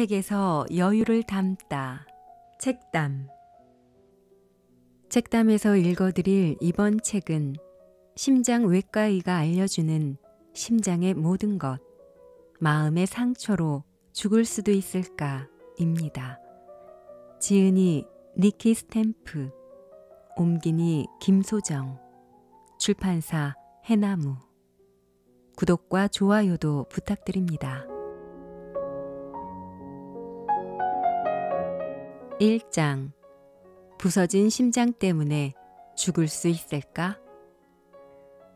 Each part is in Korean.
책에서 여유를 담다. 책담. 책담에서 읽어드릴 이번 책은 심장외과의가 알려주는 심장의 모든 것, 마음의 상처로 죽을 수도 있을까입니다. 지은이 니키 스탬프, 옮기니 김소정, 출판사 해나무. 구독과 좋아요도 부탁드립니다. 1장. 부서진 심장 때문에 죽을 수 있을까?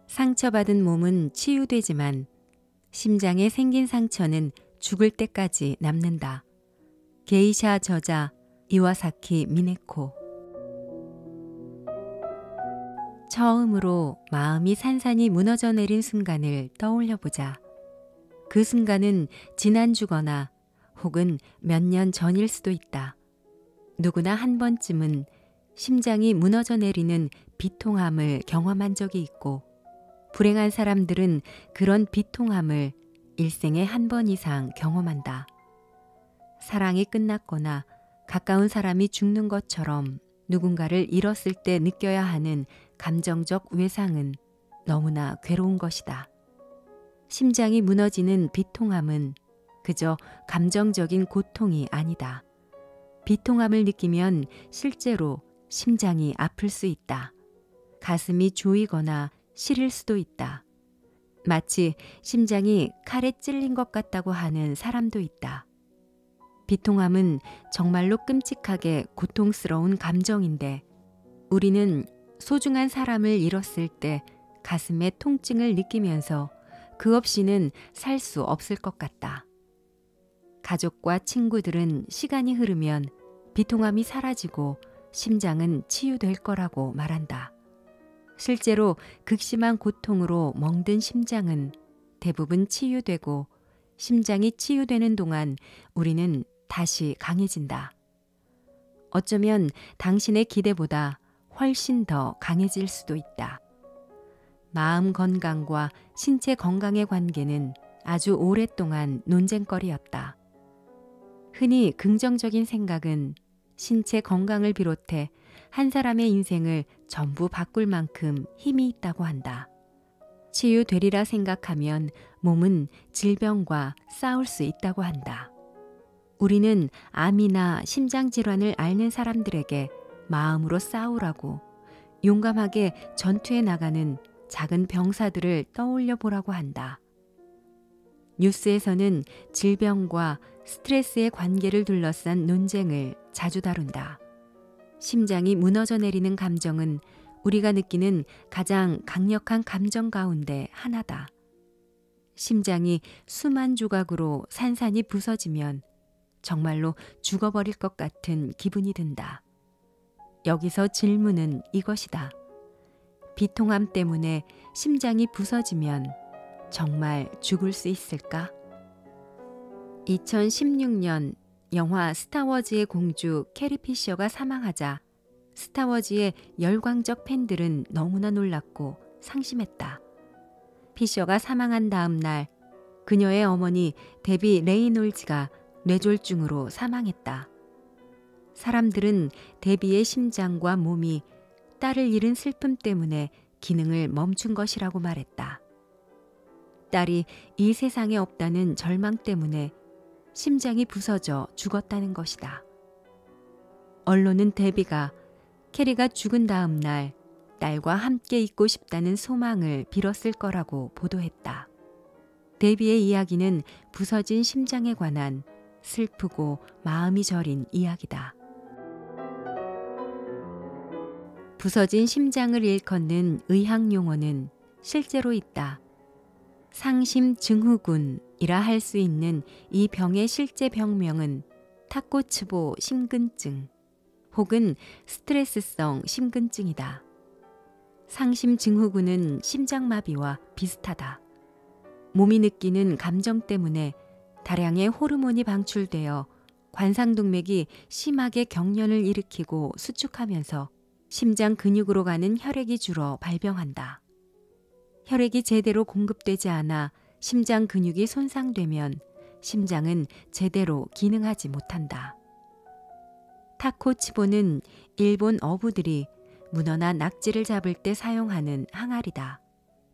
상처받은 몸은 치유되지만 심장에 생긴 상처는 죽을 때까지 남는다. 게이샤 저자 이와사키 미네코. 처음으로 마음이 산산이 무너져 내린 순간을 떠올려보자. 그 순간은 지난주거나 혹은 몇 년 전일 수도 있다. 누구나 한 번쯤은 심장이 무너져 내리는 비통함을 경험한 적이 있고, 불행한 사람들은 그런 비통함을 일생에 한 번 이상 경험한다. 사랑이 끝났거나 가까운 사람이 죽는 것처럼 누군가를 잃었을 때 느껴야 하는 감정적 외상은 너무나 괴로운 것이다. 심장이 무너지는 비통함은 그저 감정적인 고통이 아니다. 비통함을 느끼면 실제로 심장이 아플 수 있다. 가슴이 조이거나 시릴 수도 있다. 마치 심장이 칼에 찔린 것 같다고 하는 사람도 있다. 비통함은 정말로 끔찍하게 고통스러운 감정인데, 우리는 소중한 사람을 잃었을 때 가슴에 통증을 느끼면서 그 없이는 살 수 없을 것 같다. 가족과 친구들은 시간이 흐르면 비통함이 사라지고 심장은 치유될 거라고 말한다. 실제로 극심한 고통으로 멍든 심장은 대부분 치유되고, 심장이 치유되는 동안 우리는 다시 강해진다. 어쩌면 당신의 기대보다 훨씬 더 강해질 수도 있다. 마음 건강과 신체 건강의 관계는 아주 오랫동안 논쟁거리였다. 흔히 긍정적인 생각은 신체 건강을 비롯해 한 사람의 인생을 전부 바꿀 만큼 힘이 있다고 한다. 치유되리라 생각하면 몸은 질병과 싸울 수 있다고 한다. 우리는 암이나 심장질환을 앓는 사람들에게 마음으로 싸우라고, 용감하게 전투에 나가는 작은 병사들을 떠올려 보라고 한다. 뉴스에서는 질병과 스트레스의 관계를 둘러싼 논쟁을 자주 다룬다. 심장이 무너져 내리는 감정은 우리가 느끼는 가장 강력한 감정 가운데 하나다. 심장이 수만 조각으로 산산이 부서지면 정말로 죽어버릴 것 같은 기분이 든다. 여기서 질문은 이것이다. 비통함 때문에 심장이 부서지면 정말 죽을 수 있을까? 2016년 영화 스타워즈의 공주 캐리 피셔가 사망하자 스타워즈의 열광적 팬들은 너무나 놀랐고 상심했다. 피셔가 사망한 다음 날 그녀의 어머니 데비 레이놀즈가 뇌졸중으로 사망했다. 사람들은 데비의 심장과 몸이 딸을 잃은 슬픔 때문에 기능을 멈춘 것이라고 말했다. 딸이 이 세상에 없다는 절망 때문에 심장이 부서져 죽었다는 것이다. 언론은 데비가 캐리가 죽은 다음 날 딸과 함께 있고 싶다는 소망을 빌었을 거라고 보도했다. 데비의 이야기는 부서진 심장에 관한 슬프고 마음이 저린 이야기다. 부서진 심장을 일컫는 의학 용어는 실제로 있다. 상심증후군이라 할 수 있는 이 병의 실제 병명은 타코츠보 심근증 혹은 스트레스성 심근증이다. 상심증후군은 심장마비와 비슷하다. 몸이 느끼는 감정 때문에 다량의 호르몬이 방출되어 관상동맥이 심하게 경련을 일으키고 수축하면서 심장 근육으로 가는 혈액이 줄어 발병한다. 혈액이 제대로 공급되지 않아 심장 근육이 손상되면 심장은 제대로 기능하지 못한다. 타코치보는 일본 어부들이 문어나 낙지를 잡을 때 사용하는 항아리다.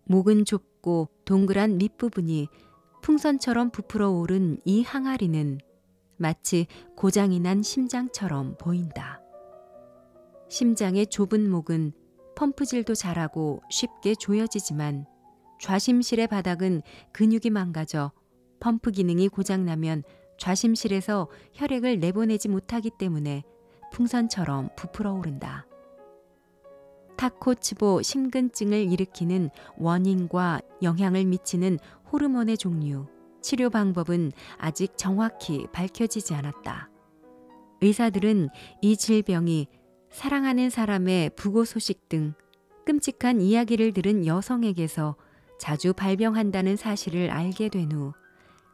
목은 좁고 동그란 밑부분이 풍선처럼 부풀어 오른 이 항아리는 마치 고장이 난 심장처럼 보인다. 심장의 좁은 목은 펌프질도 잘하고 쉽게 조여지지만 좌심실의 바닥은 근육이 망가져 펌프 기능이 고장나면 좌심실에서 혈액을 내보내지 못하기 때문에 풍선처럼 부풀어 오른다. 타코치보 심근증을 일으키는 원인과 영향을 미치는 호르몬의 종류, 치료 방법은 아직 정확히 밝혀지지 않았다. 의사들은 이 질병이 사랑하는 사람의 부고 소식 등 끔찍한 이야기를 들은 여성에게서 자주 발병한다는 사실을 알게 된 후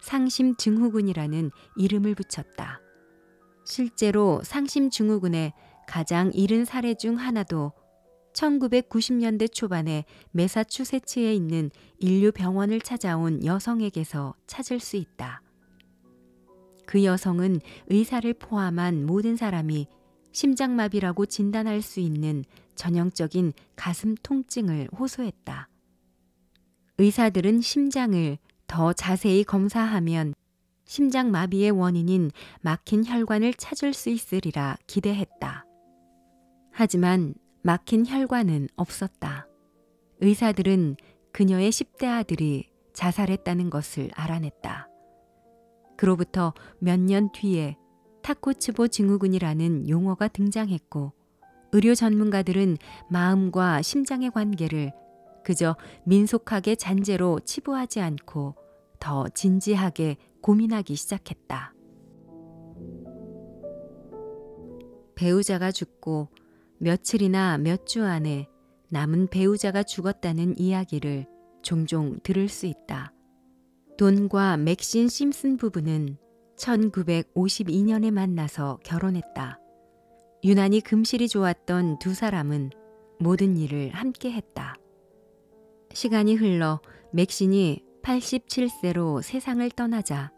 상심증후군이라는 이름을 붙였다. 실제로 상심증후군의 가장 이른 사례 중 하나도 1990년대 초반에 매사추세츠에 있는 인류 병원을 찾아온 여성에게서 찾을 수 있다. 그 여성은 의사를 포함한 모든 사람이 심장마비라고 진단할 수 있는 전형적인 가슴 통증을 호소했다. 의사들은 심장을 더 자세히 검사하면 심장마비의 원인인 막힌 혈관을 찾을 수 있으리라 기대했다. 하지만 막힌 혈관은 없었다. 의사들은 그녀의 10대 아들이 자살했다는 것을 알아냈다. 그로부터 몇 년 뒤에 타코츠보 증후군이라는 용어가 등장했고 의료 전문가들은 마음과 심장의 관계를 그저 민속하게 잔재로 치부하지 않고 더 진지하게 고민하기 시작했다. 배우자가 죽고 며칠이나 몇 주 안에 남은 배우자가 죽었다는 이야기를 종종 들을 수 있다. 돈과 맥신 심슨 부부는 1952년에 만나서 결혼했다. 유난히 금실이 좋았던 두 사람은 모든 일을 함께 했다. 시간이 흘러 맥신이 87세로 세상을 떠나자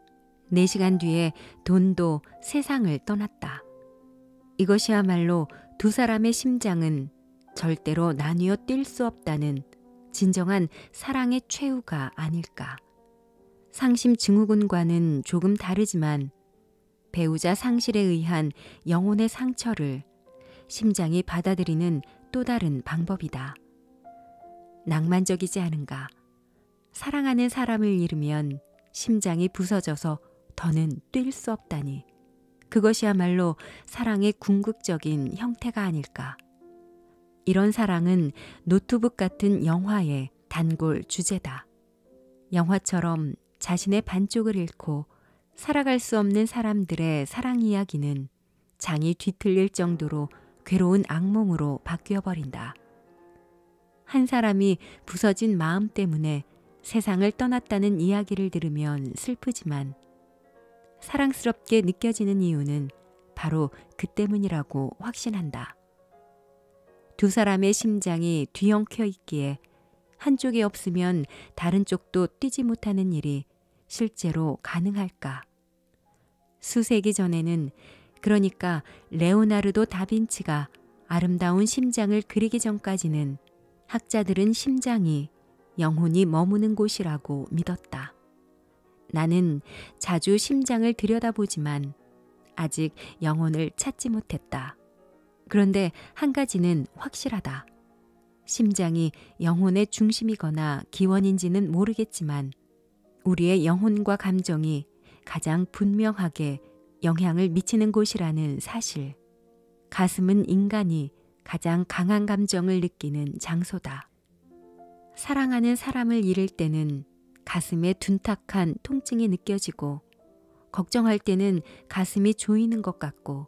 4시간 뒤에 돈도 세상을 떠났다. 이것이야말로 두 사람의 심장은 절대로 나뉘어 뛸 수 없다는 진정한 사랑의 최후가 아닐까. 상심증후군과는 조금 다르지만 배우자 상실에 의한 영혼의 상처를 심장이 받아들이는 또 다른 방법이다. 낭만적이지 않은가? 사랑하는 사람을 잃으면 심장이 부서져서 더는 뛸 수 없다니. 그것이야말로 사랑의 궁극적인 형태가 아닐까. 이런 사랑은 노트북 같은 영화의 단골 주제다. 영화처럼 자신의 반쪽을 잃고 살아갈 수 없는 사람들의 사랑 이야기는 장이 뒤틀릴 정도로 괴로운 악몽으로 바뀌어버린다. 한 사람이 부서진 마음 때문에 세상을 떠났다는 이야기를 들으면 슬프지만 사랑스럽게 느껴지는 이유는 바로 그 때문이라고 확신한다. 두 사람의 심장이 뒤엉켜 있기에 한쪽이 없으면 다른 쪽도 뛰지 못하는 일이 실제로 가능할까? 수세기 전에는, 그러니까 레오나르도 다빈치가 아름다운 심장을 그리기 전까지는 학자들은 심장이 영혼이 머무는 곳이라고 믿었다. 나는 자주 심장을 들여다보지만 아직 영혼을 찾지 못했다. 그런데 한 가지는 확실하다. 심장이 영혼의 중심이거나 기원인지는 모르겠지만 우리의 영혼과 감정이 가장 분명하게 영향을 미치는 곳이라는 사실. 가슴은 인간이 가장 강한 감정을 느끼는 장소다. 사랑하는 사람을 잃을 때는 가슴에 둔탁한 통증이 느껴지고 걱정할 때는 가슴이 조이는 것 같고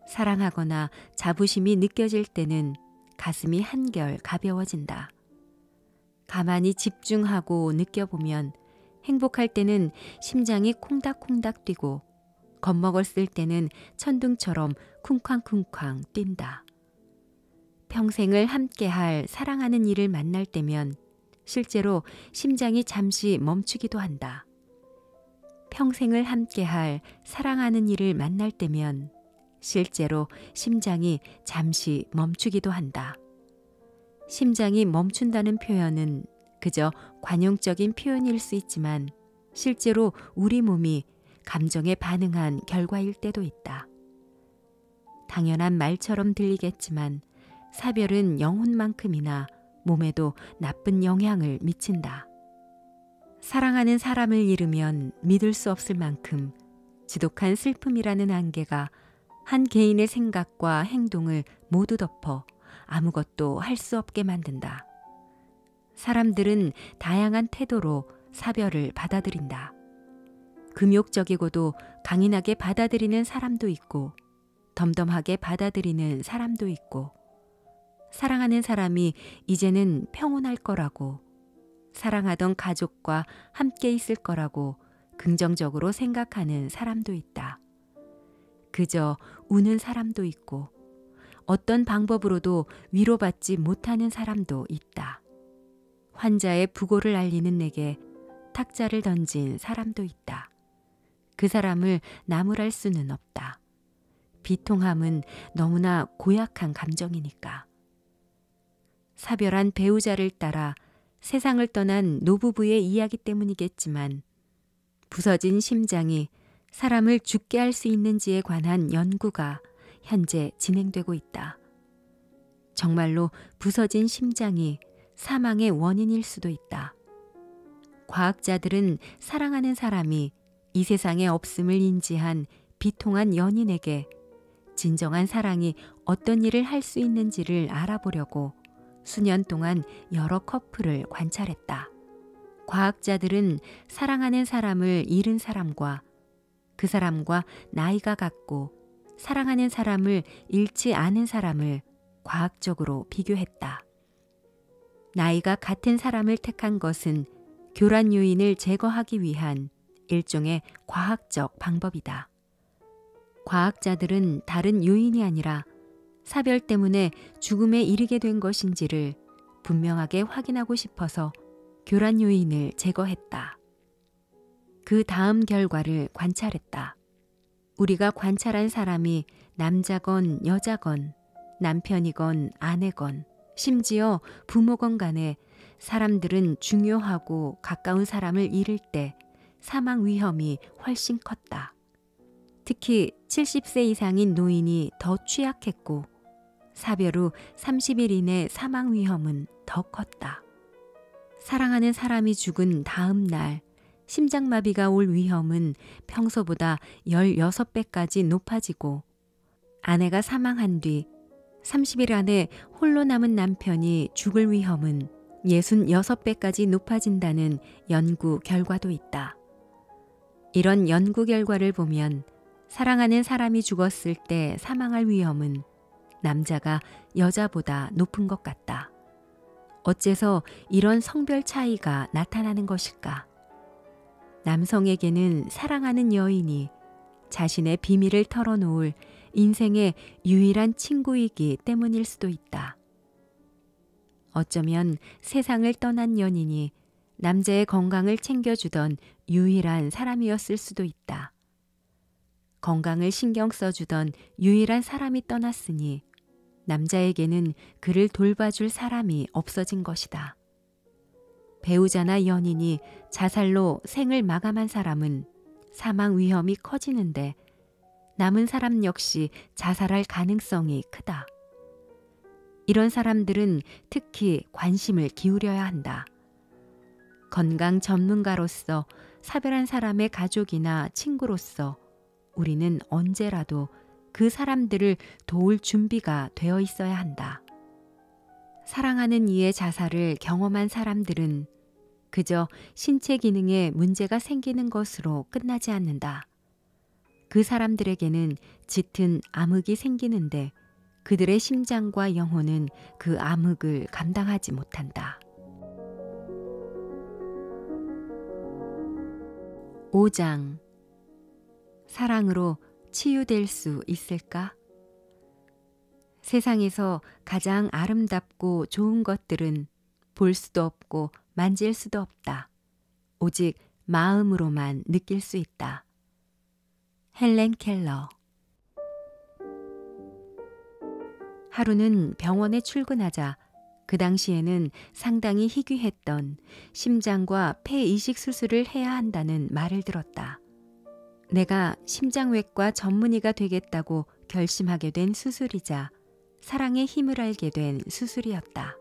사랑하거나 자부심이 느껴질 때는 가슴이 한결 가벼워진다. 가만히 집중하고 느껴보면 행복할 때는 심장이 콩닥콩닥 뛰고 겁먹었을 때는 천둥처럼 쿵쾅쿵쾅 뛴다. 평생을 함께할 사랑하는 이를 만날 때면 실제로 심장이 잠시 멈추기도 한다. 평생을 함께할 사랑하는 이를 만날 때면 실제로 심장이 잠시 멈추기도 한다. 심장이 멈춘다는 표현은 그저 관용적인 표현일 수 있지만 실제로 우리 몸이 감정에 반응한 결과일 때도 있다. 당연한 말처럼 들리겠지만 사별은 영혼만큼이나 몸에도 나쁜 영향을 미친다. 사랑하는 사람을 잃으면 믿을 수 없을 만큼 지독한 슬픔이라는 안개가 한 개인의 생각과 행동을 모두 덮어 아무것도 할 수 없게 만든다. 사람들은 다양한 태도로 사별을 받아들인다. 금욕적이고도 강인하게 받아들이는 사람도 있고 덤덤하게 받아들이는 사람도 있고 사랑하는 사람이 이제는 평온할 거라고 사랑하던 가족과 함께 있을 거라고 긍정적으로 생각하는 사람도 있다. 그저 우는 사람도 있고 어떤 방법으로도 위로받지 못하는 사람도 있다. 환자의 부고를 알리는 내게 탁자를 던진 사람도 있다. 그 사람을 나무랄 수는 없다. 비통함은 너무나 고약한 감정이니까. 사별한 배우자를 따라 세상을 떠난 노부부의 이야기 때문이겠지만 부서진 심장이 사람을 죽게 할 수 있는지에 관한 연구가 현재 진행되고 있다. 정말로 부서진 심장이 사망의 원인일 수도 있다. 과학자들은 사랑하는 사람이 이 세상에 없음을 인지한 비통한 연인에게 진정한 사랑이 어떤 일을 할 수 있는지를 알아보려고 수년 동안 여러 커플을 관찰했다. 과학자들은 사랑하는 사람을 잃은 사람과 그 사람과 나이가 같고 사랑하는 사람을 잃지 않은 사람을 과학적으로 비교했다. 나이가 같은 사람을 택한 것은 교란 요인을 제거하기 위한 일종의 과학적 방법이다. 과학자들은 다른 요인이 아니라 사별 때문에 죽음에 이르게 된 것인지를 분명하게 확인하고 싶어서 교란 요인을 제거했다. 그 다음 결과를 관찰했다. 우리가 관찰한 사람이 남자건 여자건 남편이건 아내건 심지어 부모건 간에 사람들은 중요하고 가까운 사람을 잃을 때 사망 위험이 훨씬 컸다. 특히 70세 이상인 노인이 더 취약했고 사별 후 30일 이내 사망 위험은 더 컸다. 사랑하는 사람이 죽은 다음 날 심장마비가 올 위험은 평소보다 16배까지 높아지고 아내가 사망한 뒤 30일 안에 홀로 남은 남편이 죽을 위험은 66배까지 높아진다는 연구 결과도 있다. 이런 연구 결과를 보면 사랑하는 사람이 죽었을 때 사망할 위험은 남자가 여자보다 높은 것 같다. 어째서 이런 성별 차이가 나타나는 것일까? 남성에게는 사랑하는 여인이 자신의 비밀을 털어놓을 인생의 유일한 친구이기 때문일 수도 있다. 어쩌면 세상을 떠난 연인이 남자의 건강을 챙겨주던 유일한 사람이었을 수도 있다. 건강을 신경 써주던 유일한 사람이 떠났으니 남자에게는 그를 돌봐줄 사람이 없어진 것이다. 배우자나 연인이 자살로 생을 마감한 사람은 사망 위험이 커지는데 남은 사람 역시 자살할 가능성이 크다. 이런 사람들은 특히 관심을 기울여야 한다. 건강 전문가로서 사별한 사람의 가족이나 친구로서 우리는 언제라도 그 사람들을 도울 준비가 되어 있어야 한다. 사랑하는 이의 자살을 경험한 사람들은 그저 신체 기능에 문제가 생기는 것으로 끝나지 않는다. 그 사람들에게는 짙은 암흑이 생기는데 그들의 심장과 영혼은 그 암흑을 감당하지 못한다. 5장. 사랑으로 치유될 수 있을까? 세상에서 가장 아름답고 좋은 것들은 볼 수도 없고 만질 수도 없다. 오직 마음으로만 느낄 수 있다. 헬렌 켈러. 하루는 병원에 출근하자 그 당시에는 상당히 희귀했던 심장과 폐 이식 수술을 해야 한다는 말을 들었다. 내가 심장외과 전문의가 되겠다고 결심하게 된 수술이자 사랑의 힘을 알게 된 수술이었다.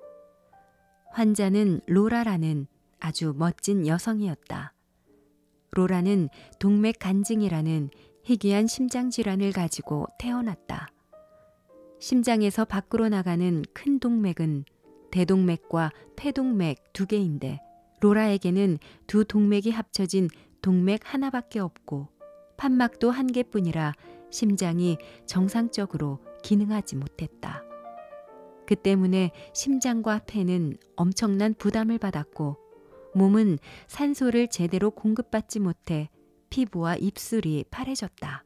환자는 로라라는 아주 멋진 여성이었다. 로라는 동맥 간증이라는 희귀한 심장질환을 가지고 태어났다. 심장에서 밖으로 나가는 큰 동맥은 대동맥과 폐동맥 두 개인데 로라에게는 두 동맥이 합쳐진 동맥 하나밖에 없고 판막도 한 개뿐이라 심장이 정상적으로 기능하지 못했다. 그 때문에 심장과 폐는 엄청난 부담을 받았고 몸은 산소를 제대로 공급받지 못해 피부와 입술이 파래졌다.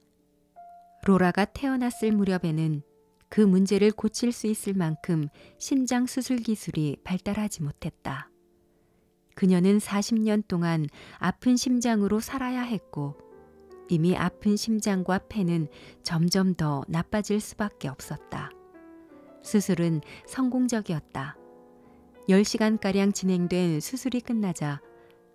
로라가 태어났을 무렵에는 그 문제를 고칠 수 있을 만큼 심장 수술 기술이 발달하지 못했다. 그녀는 40년 동안 아픈 심장으로 살아야 했고 이미 아픈 심장과 폐는 점점 더 나빠질 수밖에 없었다. 수술은 성공적이었다. 10시간가량 진행된 수술이 끝나자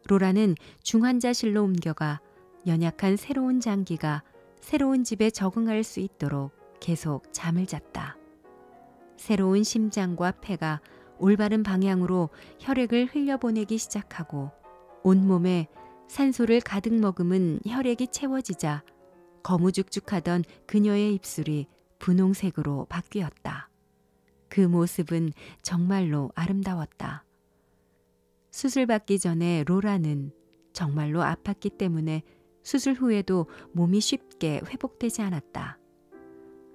로라는 중환자실로 옮겨가 연약한 새로운 장기가 새로운 집에 적응할 수 있도록 계속 잠을 잤다. 새로운 심장과 폐가 올바른 방향으로 혈액을 흘려보내기 시작하고 온몸에 산소를 가득 머금은 혈액이 채워지자 거무죽죽하던 그녀의 입술이 분홍색으로 바뀌었다. 그 모습은 정말로 아름다웠다. 수술받기 전에 로라는 정말로 아팠기 때문에 수술 후에도 몸이 쉽게 회복되지 않았다.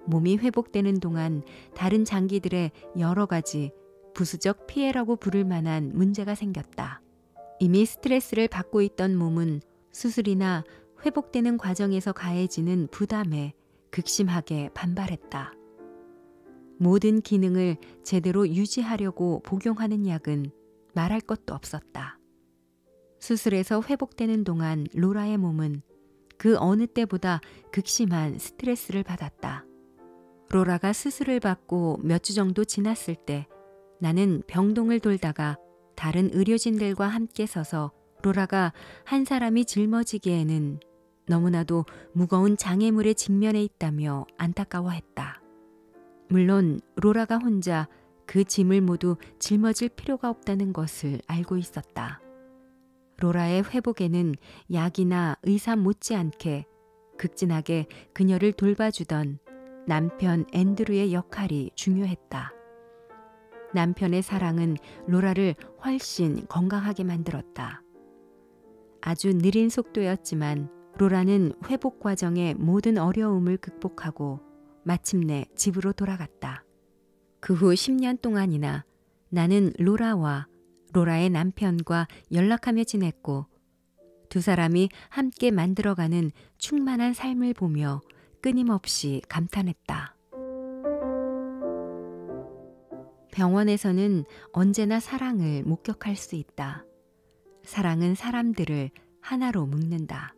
몸이 회복되는 동안 다른 장기들의 여러 가지 부수적 피해라고 부를 만한 문제가 생겼다. 이미 스트레스를 받고 있던 몸은 수술이나 회복되는 과정에서 가해지는 부담에 극심하게 반발했다. 모든 기능을 제대로 유지하려고 복용하는 약은 말할 것도 없었다. 수술에서 회복되는 동안 로라의 몸은 그 어느 때보다 극심한 스트레스를 받았다. 로라가 수술을 받고 몇 주 정도 지났을 때 나는 병동을 돌다가 다른 의료진들과 함께 서서 로라가 한 사람이 짊어지기에는 너무나도 무거운 장애물에 직면해 있다며 안타까워했다. 물론 로라가 혼자 그 짐을 모두 짊어질 필요가 없다는 것을 알고 있었다. 로라의 회복에는 약이나 의사 못지않게 극진하게 그녀를 돌봐주던 남편 앤드루의 역할이 중요했다. 남편의 사랑은 로라를 훨씬 건강하게 만들었다. 아주 느린 속도였지만 로라는 회복 과정의 모든 어려움을 극복하고 마침내 집으로 돌아갔다. 그 후 10년 동안이나 나는 로라와 로라의 남편과 연락하며 지냈고 두 사람이 함께 만들어가는 충만한 삶을 보며 끊임없이 감탄했다. 병원에서는 언제나 사랑을 목격할 수 있다. 사랑은 사람들을 하나로 묶는다.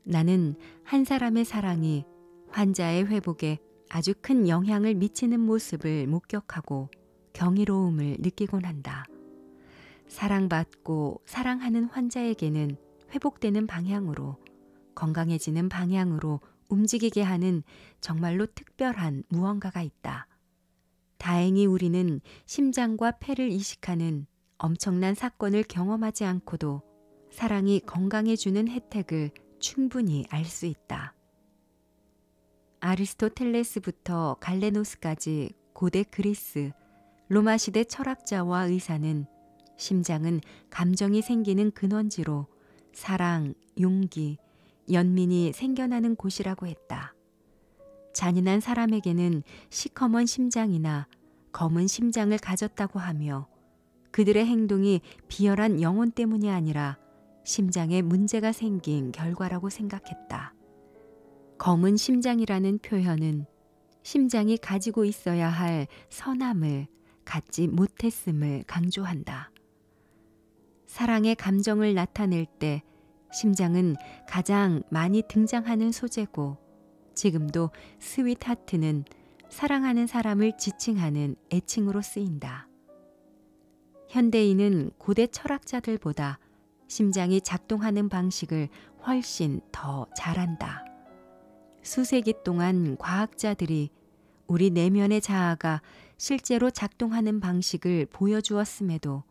나는 한 사람의 사랑이 환자의 회복에 아주 큰 영향을 미치는 모습을 목격하고 경이로움을 느끼곤 한다. 사랑받고 사랑하는 환자에게는 회복되는 방향으로, 건강해지는 방향으로 움직이게 하는 정말로 특별한 무언가가 있다. 다행히 우리는 심장과 폐를 이식하는 엄청난 사건을 경험하지 않고도 사랑이 건강해주는 혜택을 충분히 알 수 있다. 아리스토텔레스부터 갈레노스까지 고대 그리스, 로마 시대 철학자와 의사는 심장은 감정이 생기는 근원지로 사랑, 용기, 연민이 생겨나는 곳이라고 했다. 잔인한 사람에게는 시커먼 심장이나 검은 심장을 가졌다고 하며 그들의 행동이 비열한 영혼 때문이 아니라 심장에 문제가 생긴 결과라고 생각했다. 검은 심장이라는 표현은 심장이 가지고 있어야 할 선함을 갖지 못했음을 강조한다. 사랑의 감정을 나타낼 때 심장은 가장 많이 등장하는 소재고 지금도 스윗 하트는 사랑하는 사람을 지칭하는 애칭으로 쓰인다. 현대인은 고대 철학자들보다 심장이 작동하는 방식을 훨씬 더 잘한다. 수세기 동안 과학자들이 우리 내면의 자아가 실제로 작동하는 방식을 보여주었음에도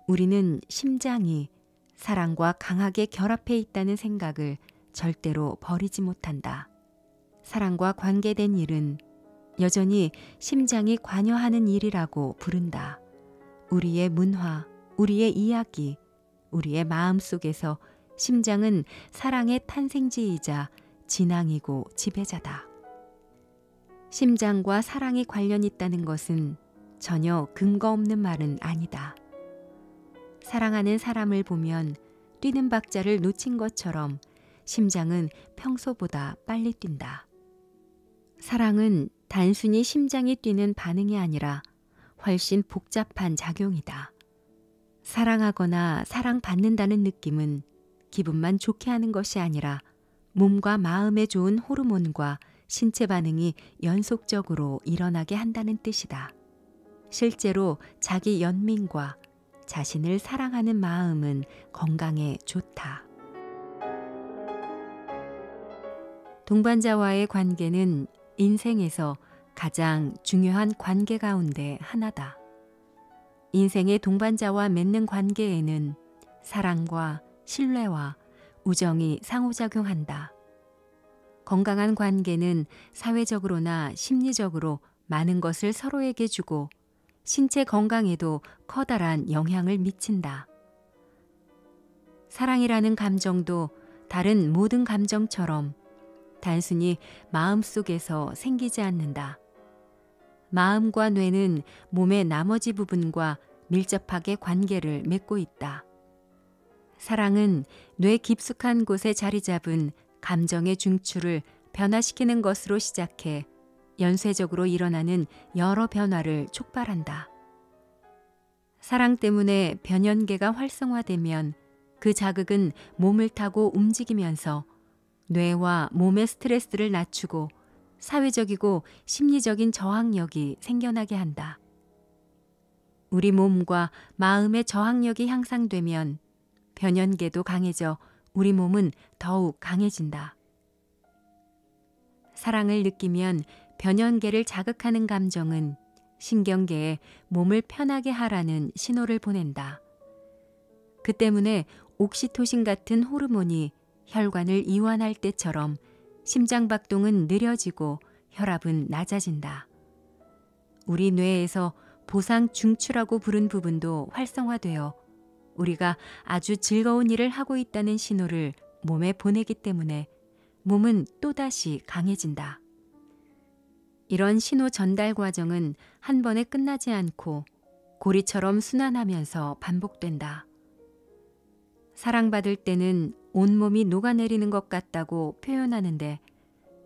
우리는 심장이 사랑과 강하게 결합해 있다는 생각을 절대로 버리지 못한다. 사랑과 관계된 일은 여전히 심장이 관여하는 일이라고 부른다. 우리의 문화, 우리의 이야기, 우리의 마음 속에서 심장은 사랑의 탄생지이자 진앙이고 지배자다. 심장과 사랑이 관련 있다는 것은 전혀 근거 없는 말은 아니다. 사랑하는 사람을 보면 뛰는 박자를 놓친 것처럼 심장은 평소보다 빨리 뛴다. 사랑은 단순히 심장이 뛰는 반응이 아니라 훨씬 복잡한 작용이다. 사랑하거나 사랑받는다는 느낌은 기분만 좋게 하는 것이 아니라 몸과 마음에 좋은 호르몬과 신체 반응이 연속적으로 일어나게 한다는 뜻이다. 실제로 자기 연민과 자신을 사랑하는 마음은 건강에 좋다. 동반자와의 관계는 인생에서 가장 중요한 관계 가운데 하나다. 인생의 동반자와 맺는 관계에는 사랑과 신뢰와 우정이 상호작용한다. 건강한 관계는 사회적으로나 심리적으로 많은 것을 서로에게 주고 신체 건강에도 커다란 영향을 미친다. 사랑이라는 감정도 다른 모든 감정처럼 단순히 마음속에서 생기지 않는다. 마음과 뇌는 몸의 나머지 부분과 밀접하게 관계를 맺고 있다. 사랑은 뇌 깊숙한 곳에 자리 잡은 감정의 중추를 변화시키는 것으로 시작해 연쇄적으로 일어나는 여러 변화를 촉발한다. 사랑 때문에 변연계가 활성화되면 그 자극은 몸을 타고 움직이면서 뇌와 몸의 스트레스를 낮추고 사회적이고 심리적인 저항력이 생겨나게 한다. 우리 몸과 마음의 저항력이 향상되면 변연계도 강해져 우리 몸은 더욱 강해진다. 사랑을 느끼면 변연계를 자극하는 감정은 신경계에 몸을 편하게 하라는 신호를 보낸다. 그 때문에 옥시토신 같은 호르몬이 혈관을 이완할 때처럼 심장박동은 느려지고 혈압은 낮아진다. 우리 뇌에서 보상 중추라고 부른 부분도 활성화되어 우리가 아주 즐거운 일을 하고 있다는 신호를 몸에 보내기 때문에 몸은 또다시 강해진다. 이런 신호 전달 과정은 한 번에 끝나지 않고 고리처럼 순환하면서 반복된다. 사랑받을 때는 온몸이 녹아내리는 것 같다고 표현하는데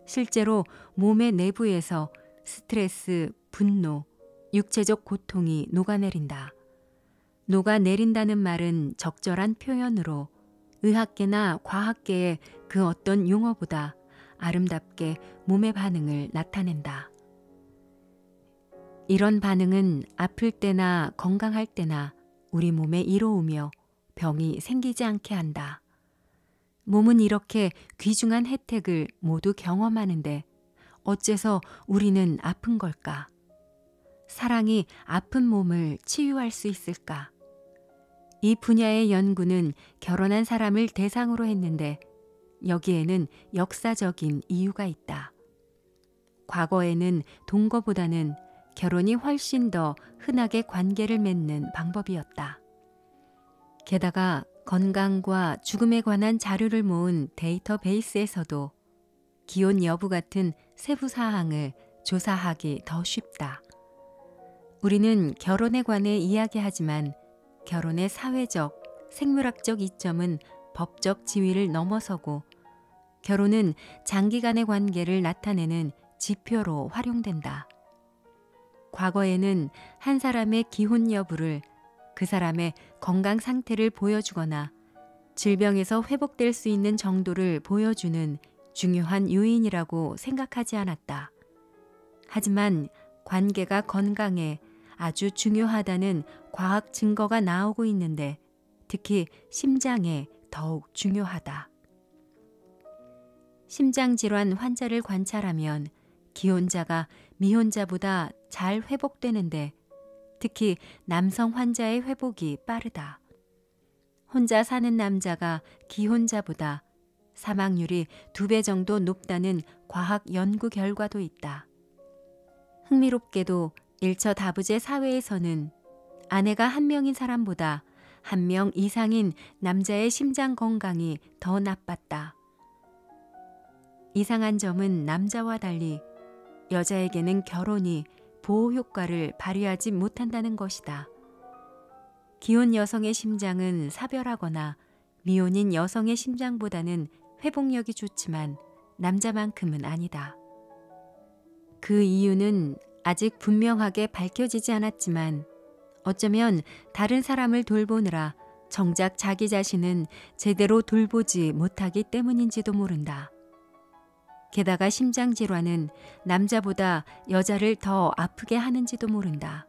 실제로 몸의 내부에서 스트레스, 분노, 육체적 고통이 녹아내린다. 녹아내린다는 말은 적절한 표현으로 의학계나 과학계의 그 어떤 용어보다 아름답게 몸의 반응을 나타낸다. 이런 반응은 아플 때나 건강할 때나 우리 몸에 이로우며 병이 생기지 않게 한다. 몸은 이렇게 귀중한 혜택을 모두 경험하는데 어째서 우리는 아픈 걸까? 사랑이 아픈 몸을 치유할 수 있을까? 이 분야의 연구는 결혼한 사람을 대상으로 했는데 여기에는 역사적인 이유가 있다. 과거에는 동거보다는 결혼이 훨씬 더 흔하게 관계를 맺는 방법이었다. 게다가 건강과 죽음에 관한 자료를 모은 데이터베이스에서도 기혼 여부 같은 세부 사항을 조사하기 더 쉽다. 우리는 결혼에 관해 이야기하지만 결혼의 사회적, 생물학적 이점은 법적 지위를 넘어서고 결혼은 장기간의 관계를 나타내는 지표로 활용된다. 과거에는 한 사람의 기혼 여부를 그 사람의 건강 상태를 보여주거나 질병에서 회복될 수 있는 정도를 보여주는 중요한 요인이라고 생각하지 않았다. 하지만 관계가 건강에 아주 중요하다는 과학 증거가 나오고 있는데 특히 심장에 더욱 중요하다. 심장질환 환자를 관찰하면 기혼자가 미혼자보다 잘 회복되는데 특히 남성 환자의 회복이 빠르다. 혼자 사는 남자가 기혼자보다 사망률이 2배 정도 높다는 과학 연구 결과도 있다. 흥미롭게도 일처다부제 사회에서는 아내가 1명인 사람보다 1명 이상인 남자의 심장 건강이 더 나빴다. 이상한 점은 남자와 달리 여자에게는 결혼이 보호 효과를 발휘하지 못한다는 것이다. 기혼 여성의 심장은 사별하거나 미혼인 여성의 심장보다는 회복력이 좋지만 남자만큼은 아니다. 그 이유는 아직 분명하게 밝혀지지 않았지만 어쩌면 다른 사람을 돌보느라 정작 자기 자신은 제대로 돌보지 못하기 때문인지도 모른다. 게다가 심장질환은 남자보다 여자를 더 아프게 하는지도 모른다.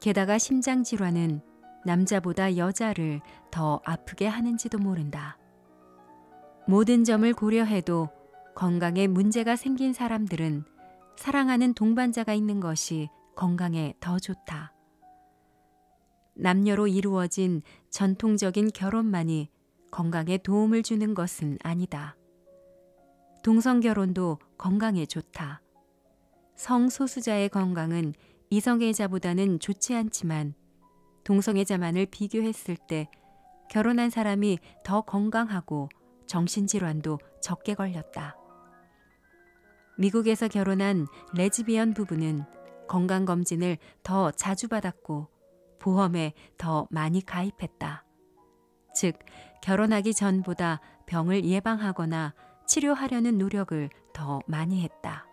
게다가 심장질환은 남자보다 여자를 더 아프게 하는지도 모른다. 모든 점을 고려해도 건강에 문제가 생긴 사람들은 사랑하는 동반자가 있는 것이 건강에 더 좋다. 남녀로 이루어진 전통적인 결혼만이 건강에 도움을 주는 것은 아니다. 동성결혼도 건강에 좋다. 성소수자의 건강은 이성애자보다는 좋지 않지만 동성애자만을 비교했을 때 결혼한 사람이 더 건강하고 정신질환도 적게 걸렸다. 미국에서 결혼한 레즈비언 부부는 건강검진을 더 자주 받았고 보험에 더 많이 가입했다. 즉, 결혼하기 전보다 병을 예방하거나 치료하려는 노력을 더 많이 했다.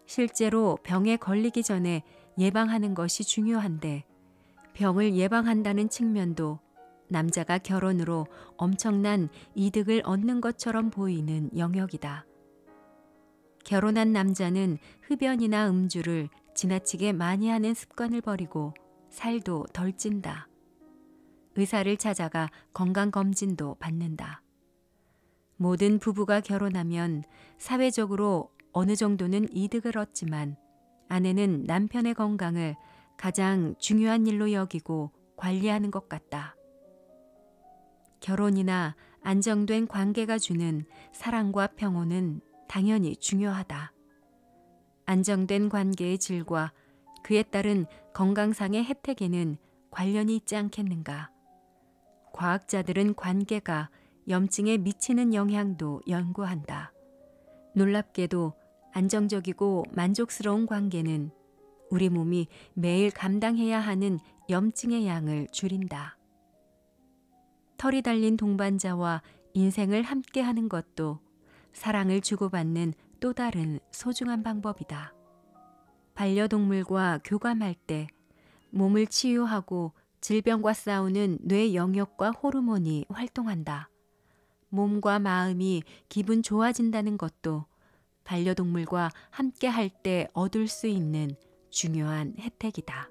실제로 병에 걸리기 전에 예방하는 것이 중요한데 병을 예방한다는 측면도 남자가 결혼으로 엄청난 이득을 얻는 것처럼 보이는 영역이다. 결혼한 남자는 흡연이나 음주를 지나치게 많이 하는 습관을 버리고 살도 덜 찐다. 의사를 찾아가 건강검진도 받는다. 모든 부부가 결혼하면 사회적으로 어느 정도는 이득을 얻지만 아내는 남편의 건강을 가장 중요한 일로 여기고 관리하는 것 같다. 결혼이나 안정된 관계가 주는 사랑과 평온은 당연히 중요하다. 안정된 관계의 질과 그에 따른 건강상의 혜택에는 관련이 있지 않겠는가. 과학자들은 관계가 염증에 미치는 영향도 연구한다. 놀랍게도 안정적이고 만족스러운 관계는 우리 몸이 매일 감당해야 하는 염증의 양을 줄인다. 털이 달린 동반자와 인생을 함께하는 것도 사랑을 주고받는 또 다른 소중한 방법이다. 반려동물과 교감할 때 몸을 치유하고 질병과 싸우는 뇌 영역과 호르몬이 활동한다. 몸과 마음이 기분 좋아진다는 것도 반려동물과 함께 할 때 얻을 수 있는 중요한 혜택이다.